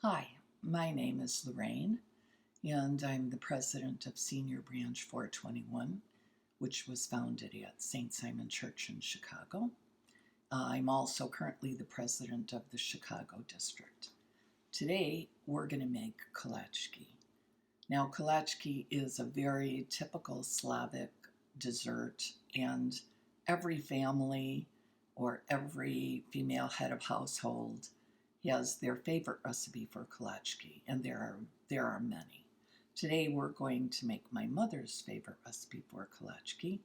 Hi, my name is Lorraine, and I'm the president of Senior Branch 421, which was founded at St. Simon Church in Chicago. I'm also currently the president of the Chicago district. Today, we're going to make kolacky. Now, kolacky is a very typical Slavic dessert, and every family or every female head of household has their favorite recipe for kolacky, and there are many. Today we're going to make my mother's favorite recipe for kolacky,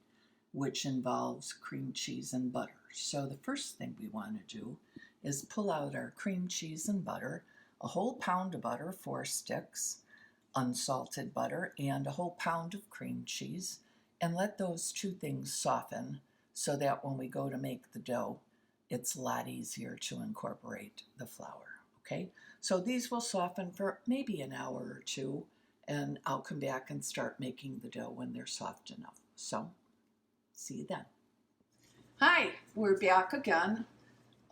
which involves cream cheese and butter. So the first thing we want to do is pull out our cream cheese and butter, a whole pound of butter, 4 sticks, unsalted butter, and a whole pound of cream cheese, and let those two things soften so that when we go to make the dough, it's a lot easier to incorporate the flour, okay? So these will soften for maybe an hour or two, and I'll come back and start making the dough when they're soft enough. So, see you then. Hi, we're back again.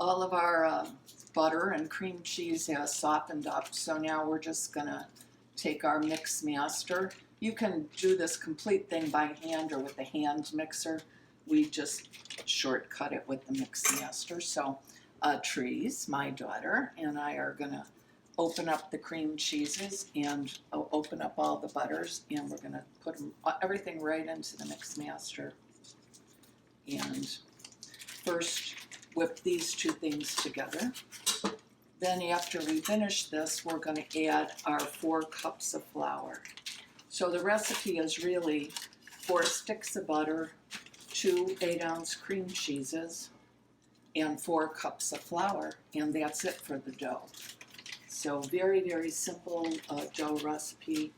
All of our butter and cream cheese has softened up, so now we're just gonna take our mix master. You can do this complete thing by hand or with a hand mixer. We just shortcut it with the mix master. So Terese, my daughter, and I are gonna open up the cream cheeses and open up all the butters, and we're gonna put everything right into the mix master. And first whip these two things together. Then after we finish this, we're gonna add our 4 cups of flour. So the recipe is really 4 sticks of butter, 2 8-ounce cream cheeses, and 4 cups of flour, and that's it for the dough. So very, very simple dough recipe.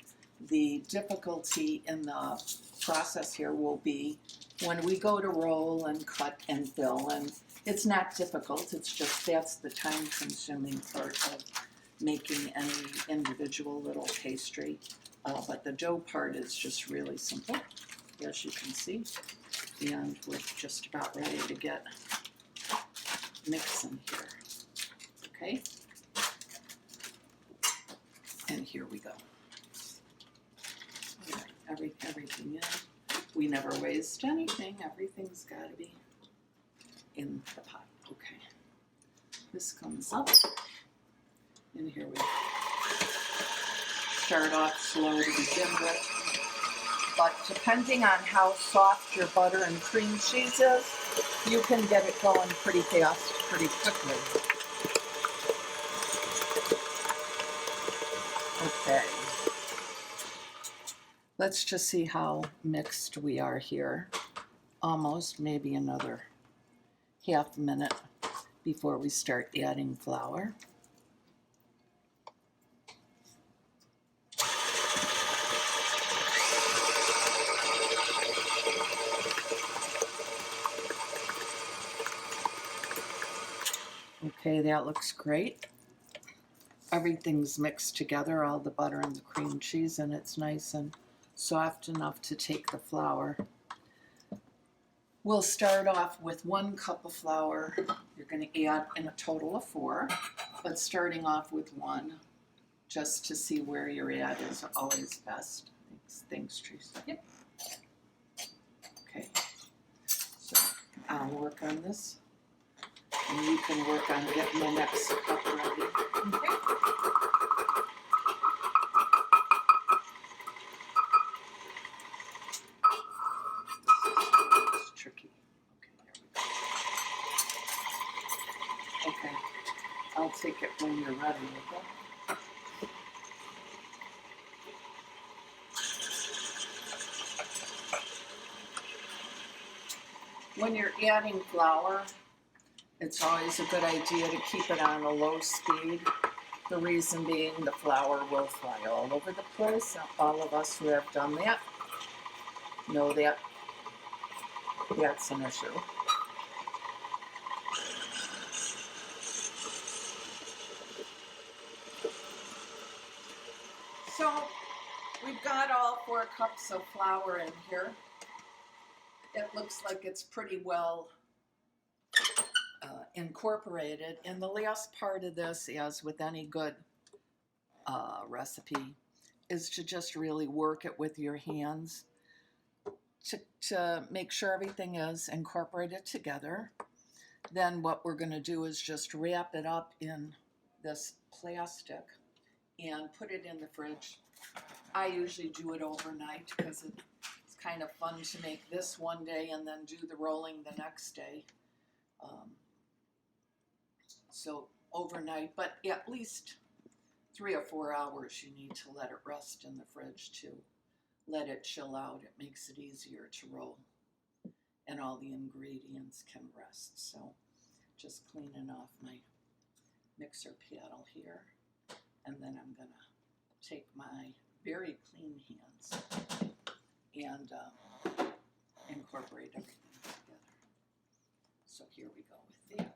The difficulty in the process here will be when we go to roll and cut and fill, and it's not difficult, it's just that's the time-consuming part of making any individual little pastry. But the dough part is just really simple, as you can see. And we're just about ready to get mixing here, okay? And here we go. All right, everything in. We never waste anything. Everything's got to be in the pot. Okay. This comes up, and here we go. Start off slow to begin with. But depending on how soft your butter and cream cheese is, you can get it going pretty fast, pretty quickly. Okay. Let's just see how mixed we are here. Almost, maybe another half minute before we start adding flour. Okay, that looks great. Everything's mixed together, all the butter and the cream cheese, and it's nice and soft enough to take the flour. We'll start off with 1 cup of flour. You're going to add in a total of 4, but starting off with 1, just to see where you're at is always best. Thanks, Terese. Yep. Okay, so I'll work on this. And you can work on getting the next cup ready. Okay. It's tricky. Okay, there we go. Okay, I'll take it when you're ready, okay? When you're adding flour, it's always a good idea to keep it on a low speed. The reason being the flour will fly all over the place. All of us who have done that know that that's an issue. So we've got all 4 cups of flour in here. It looks like it's pretty well incorporated. And the last part of this, as with any good recipe is to just really work it with your hands to make sure everything is incorporated together. Then what we're going to do is just wrap it up in this plastic and put it in the fridge. I usually do it overnight because it's kind of fun to make this one day and then do the rolling the next day. So overnight, but at least 3 or 4 hours you need to let it rest in the fridge to let it chill out. It makes it easier to roll and all the ingredients can rest. So just cleaning off my mixer paddle here, and then I'm gonna take my very clean hands and incorporate everything together. So here we go with that.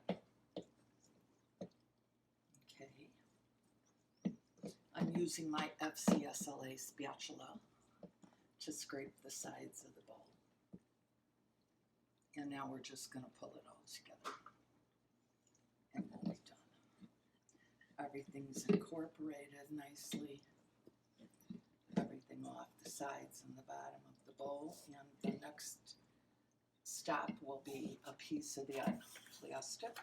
I'm using my FCSLA spatula to scrape the sides of the bowl. And now we're just going to pull it all together. And we'll be done. Everything's incorporated nicely. Everything off the sides and the bottom of the bowl. And the next stop will be a piece of the plastic.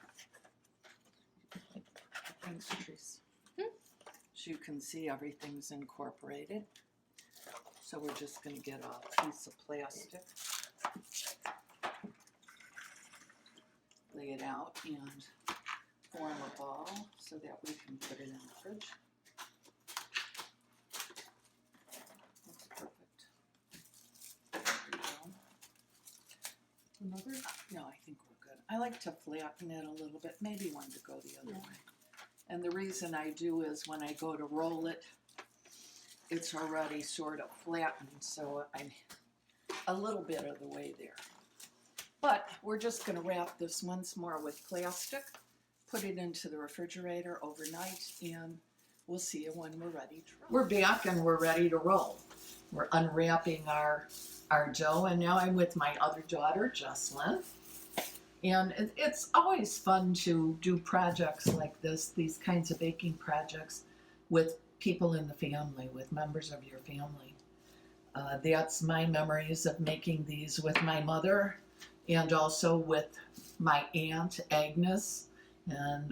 Thanks, Terese. So you can see everything's incorporated. So we're just going to get a piece of plastic, lay it out, and form a ball so that we can put it in the fridge. That's perfect. There we go. Another? No, I think we're good. I like to flatten it a little bit, maybe one to go the other way. And the reason I do is when I go to roll it, it's already sort of flattened, so I'm a little bit of the way there. But we're just going to wrap this once more with plastic, put it into the refrigerator overnight, and we'll see you when we're ready to roll. We're back and we're ready to roll. We're unwrapping our dough, and now I'm with my other daughter, Jessilyn. And it's always fun to do projects like this, these kinds of baking projects with people in the family, with members of your family. That's my memories of making these with my mother and also with my Aunt Agnes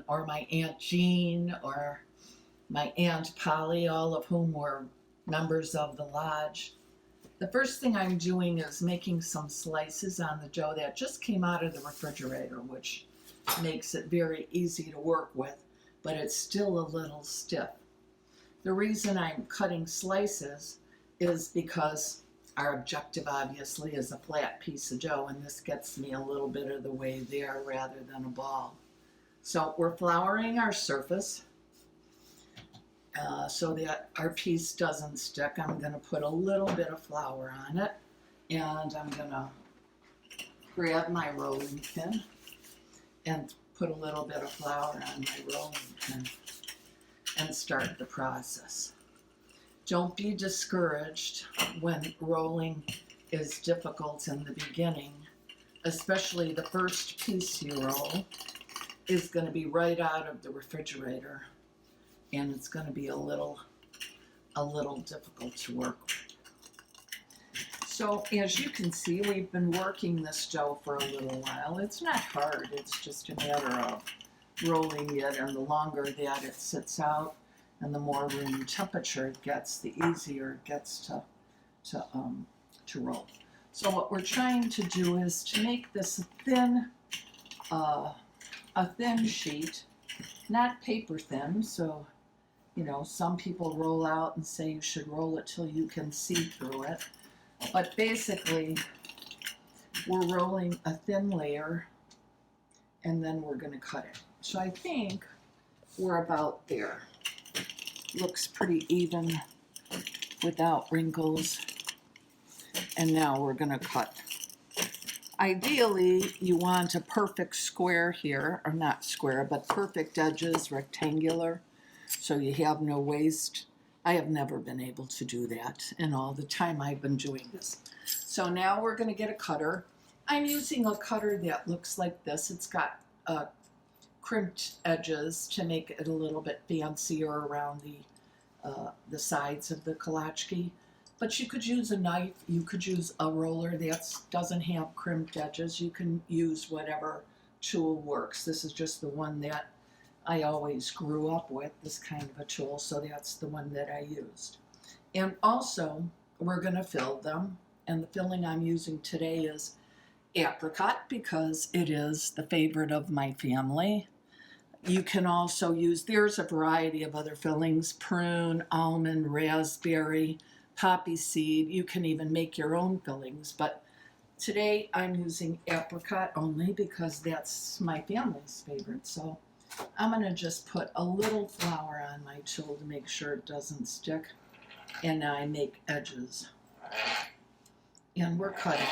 or my Aunt Jean or my Aunt Polly, all of whom were members of the lodge. The first thing I'm doing is making some slices on the dough that just came out of the refrigerator, which makes it very easy to work with, but it's still a little stiff. The reason I'm cutting slices is because our objective obviously is a flat piece of dough, and this gets me a little bit of the way there rather than a ball. So we're flouring our surface so that our piece doesn't stick. I'm going to put a little bit of flour on it, and I'm going to grab my rolling pin and put a little bit of flour on my rolling pin and start the process. Don't be discouraged when rolling is difficult in the beginning, especially the first piece you roll is going to be right out of the refrigerator, and it's going to be a little difficult to work with. So as you can see, we've been working this dough for a little while. It's not hard, it's just a matter of rolling it, and the longer that it sits out and the more room temperature it gets, the easier it gets to roll. So what we're trying to do is to make this a thin sheet, not paper thin. So, you know, some people roll out and say you should roll it till you can see through it. But basically, we're rolling a thin layer, and then we're going to cut it. So I think we're about there. Looks pretty even without wrinkles. And now we're going to cut. Ideally, you want a perfect square here, or not square, but perfect edges, rectangular, so you have no waste. I have never been able to do that in all the time I've been doing this. So now we're going to get a cutter. I'm using a cutter that looks like this. It's got crimped edges to make it a little bit fancier around the the sides of the Kolacky. But you could use a knife, you could use a roller that doesn't have crimped edges. You can use whatever tool works. This is just the one that I always grew up with, this kind of a tool, so that's the one that I used. And also, we're going to fill them, and the filling I'm using today is apricot because it is the favorite of my family. You can also use, there's a variety of other fillings, prune, almond, raspberry, poppy seed. You can even make your own fillings, but today I'm using apricot only because that's my family's favorite. So I'm going to just put a little flour on my tool to make sure it doesn't stick, and I make edges. And we're cutting.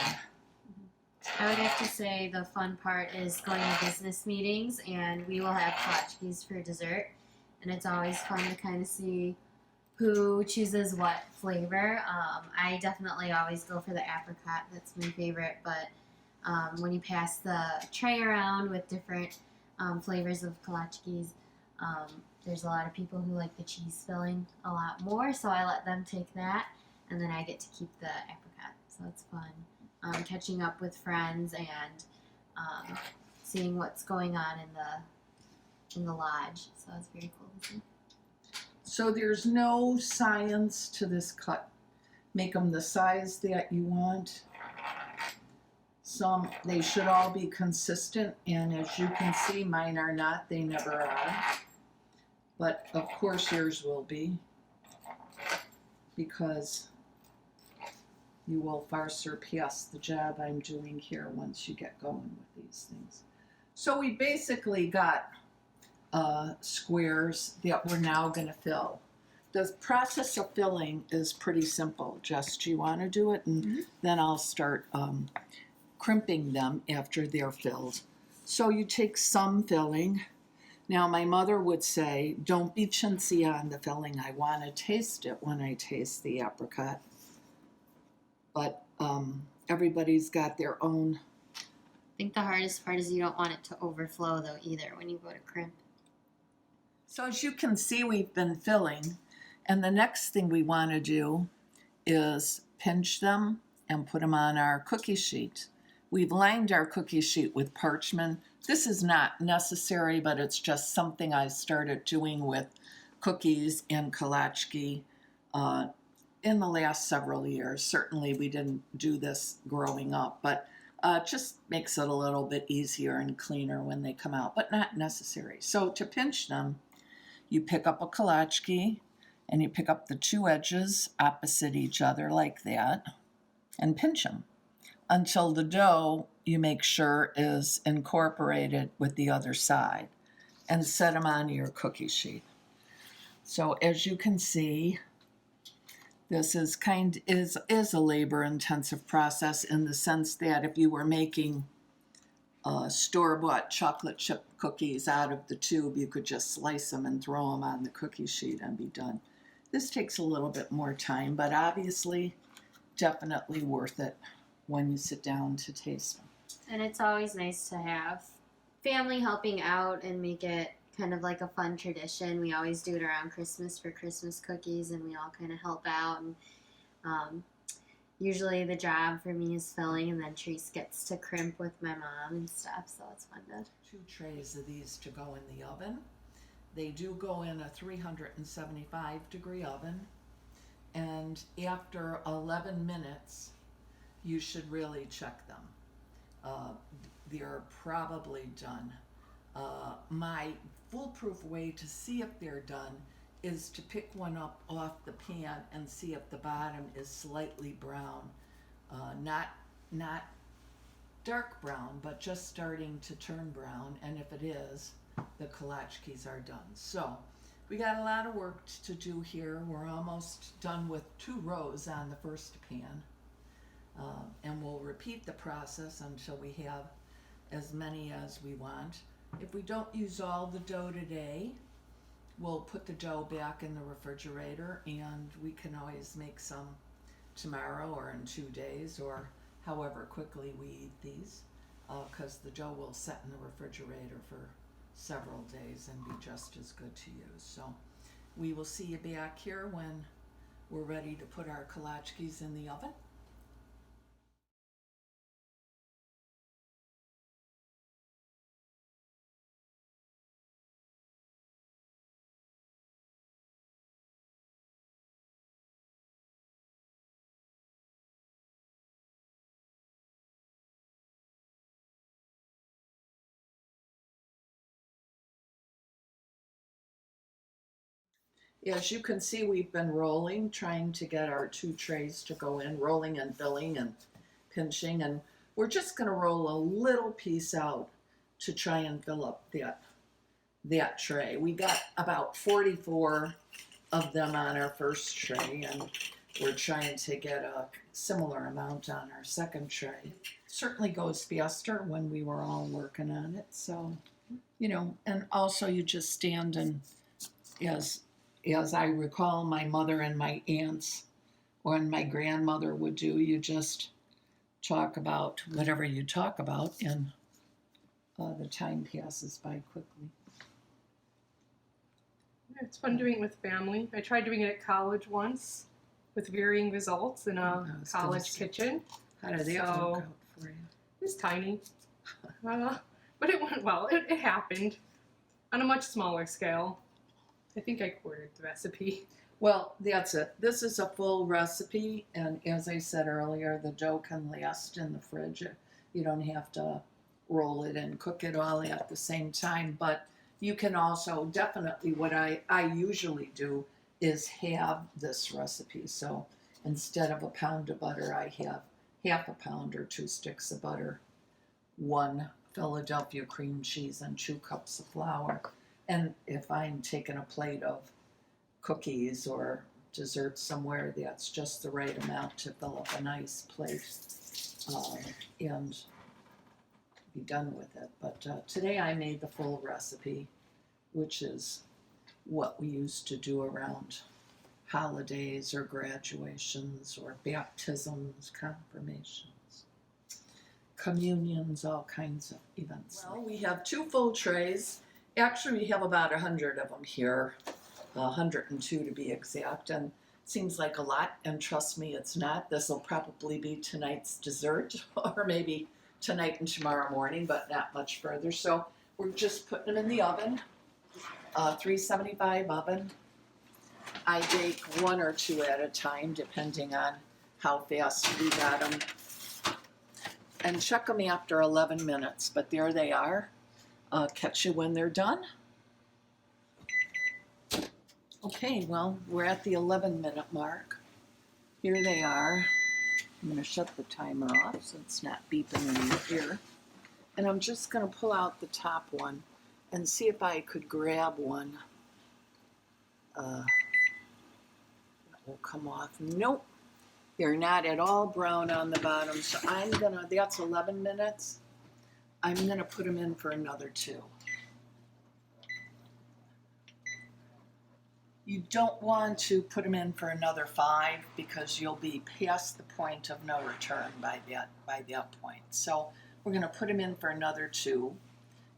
I would have to say the fun part is going to business meetings, and we will have tchotchkes for dessert, and it's always fun to kind of see who chooses what flavor. I definitely always go for the apricot. That's my favorite, but when you pass the tray around with different flavors of kolackis, there's a lot of people who like the cheese filling a lot more, so I let them take that, and then I get to keep the apricot, so it's fun. Catching up with friends and seeing what's going on in the lodge. So it's very cool to see. So there's no science to this cut. Make them the size that you want. They should all be consistent, and as you can see, mine are not. They never are. But of course yours will be, because you will far surpass the job I'm doing here once you get going with these things. So we basically got squares that we're now going to fill. The process of filling is pretty simple. Jess, do you want to do it? And then I'll start crimping them after they're filled. So you take some filling. Now my mother would say, don't be chintzy on the filling. I want to taste it when I taste the apricot. But everybody's got their own. I think the hardest part is you don't want it to overflow, though, either when you go to crimp. So as you can see, we've been filling, and the next thing we want to do is pinch them and put them on our cookie sheet. We've lined our cookie sheet with parchment. This is not necessary, but it's just something I started doing with cookies and kolacky in the last several years. Certainly we didn't do this growing up, but just makes it a little bit easier and cleaner when they come out, but not necessary. So to pinch them, you pick up a kolacky and you pick up the two edges opposite each other like that and pinch them until the dough, you make sure, is incorporated with the other side, and set them on your cookie sheet. So as you can see, this is a labor-intensive process in the sense that if you were making store-bought chocolate chip cookies out of the tube, you could just slice them and throw them on the cookie sheet and be done. This takes a little bit more time, but obviously definitely worth it when you sit down to taste them. And it's always nice to have family helping out and make it kind of like a fun tradition. We always do it around Christmas for Christmas cookies, and we all kind of help out. And usually the job for me is filling, and then Terese gets to crimp with my mom and stuff, so it's fun to. 2 trays of these to go in the oven. They do go in a 375-degree oven, and after 11 minutes, you should really check them. They're probably done. My foolproof way to see if they're done is to pick one up off the pan and see if the bottom is slightly brown, not dark brown, but just starting to turn brown. And if it is, the kolackis are done. So we got a lot of work to do here. We're almost done with 2 rows on the first pan, and we'll repeat the process until we have as many as we want. If we don't use all the dough today, we'll put the dough back in the refrigerator, and we can always make some tomorrow or in 2 days or however quickly we eat these, because the dough will set in the refrigerator for several days and be just as good to use. So we will see you back here when we're ready to put our kolachkis in the oven. As you can see, we've been rolling, trying to get our 2 trays to go in, rolling and filling and pinching, and we're just going to roll a little piece out to try and fill up that tray. We got about 44 of them on our first tray, and we're trying to get a similar amount on our second tray. Certainly goes faster when we were all working on it, so, you know, and also you just stand and, as I recall, my mother and my aunts or my grandmother would do, you just talk about whatever you talk about, and the time passes by quickly. It's fun doing it with family. I tried doing it at college once with varying results in a college kitchen. How did that work out for you? It was tiny, but it went well. It happened on a much smaller scale. I think I quartered the recipe. Well, that's it. This is a full recipe, and as I said earlier, the dough can last in the fridge. You don't have to roll it and cook it all at the same time, but you can also definitely, what I usually do is have this recipe. So instead of a pound of butter, I have half a pound or 2 sticks of butter, 1 Philadelphia cream cheese, and 2 cups of flour. And if I'm taking a plate of cookies or dessert somewhere, that's just the right amount to fill up a nice plate and be done with it. But today I made the full recipe, which is what we used to do around holidays or graduations or baptisms, confirmations, communions, all kinds of events. Well, we have 2 full trays. Actually, we have about 100 of them here, 102 to be exact, and it seems like a lot, and trust me, it's not. This will probably be tonight's dessert, or maybe tonight and tomorrow morning, but not much further. So we're just putting them in the oven, 375 oven. I bake 1 or 2 at a time, depending on how fast we got them. And check them after 11 minutes, but there they are. Catch you when they're done. Okay, well, we're at the 11-minute mark. Here they are. I'm going to shut the timer off so it's not beeping in your ear. And I'm just going to pull out the top one and see if I could grab one. That will come off. Nope. They're not at all brown on the bottom, so I'm going to, that's 11 minutes. I'm going to put them in for another 2. You don't want to put them in for another 5 because you'll be past the point of no return by that point. So we're going to put them in for another 2,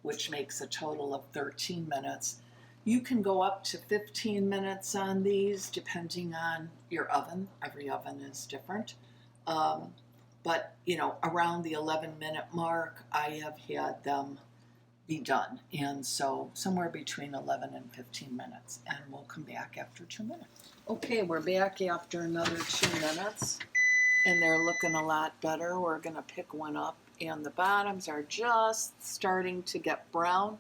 which makes a total of 13 minutes. You can go up to 15 minutes on these depending on your oven. Every oven is different. But, you know, around the 11-minute mark, I have had them be done. And so somewhere between 11 and 15 minutes. And we'll come back after 2 minutes. Okay, we're back after another 2 minutes. And they're looking a lot better. We're going to pick one up. And the bottoms are just starting to get brown.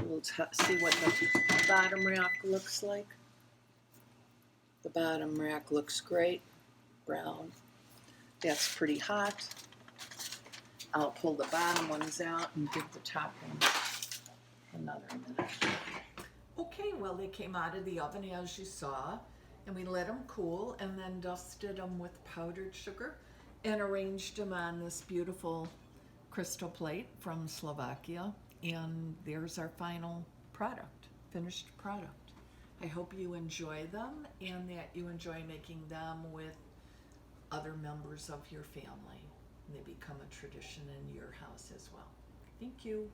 We'll see what the bottom rack looks like. The bottom rack looks great. Brown. That's pretty hot. I'll pull the bottom ones out and give the top ones another minute. Okay, well, they came out of the oven as you saw, and we let them cool and then dusted them with powdered sugar and arranged them on this beautiful crystal plate from Slovakia. And there's our final product, finished product. I hope you enjoy them and that you enjoy making them with other members of your family. And they become a tradition in your house as well. Thank you.